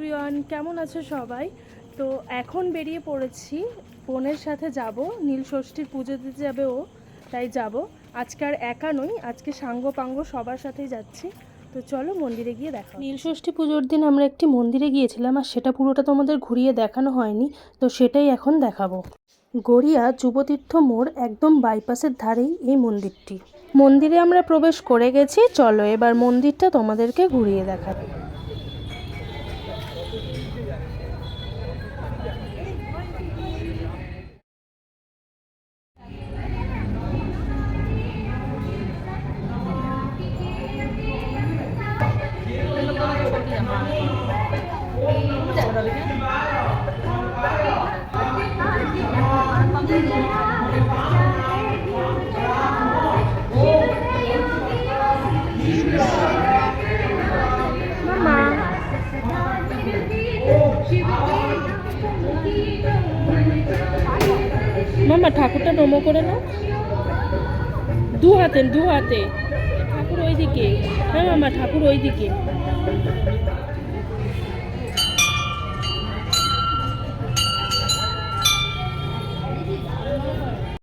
Everyone, কেমন আছে সবাই? তো এখন বেরিয়ে পড়েছি, বোনের সাথে যাব। নীলষষ্ঠীর পুজো দিতে যাবে ও, তাই যাব। আজকে আর একা নই, আজকে সাঙ্গ পাঙ্গ সবার সাথেই যাচ্ছি। তো চলো মন্দিরে গিয়ে দেখা। নীলষষ্ঠী পুজোর দিন আমরা একটি মন্দিরে গিয়েছিলাম, আর সেটা পুরোটা তোমাদের ঘুরিয়ে দেখানো হয়নি, তো সেটাই এখন দেখাবো। গড়িয়া যুবতীর্থ মোড় একদম বাইপাসের ধারেই এই মন্দিরটি। মন্দিরে আমরা প্রবেশ করে গেছি, চলো এবার মন্দিরটা তোমাদেরকে ঘুরিয়ে দেখাবো। মামা ঠাকুরটা নমো করে নাও, দু হাতে ঠাকুর ওইদিকে। হ্যাঁ মামা, ঠাকুর ওইদিকে।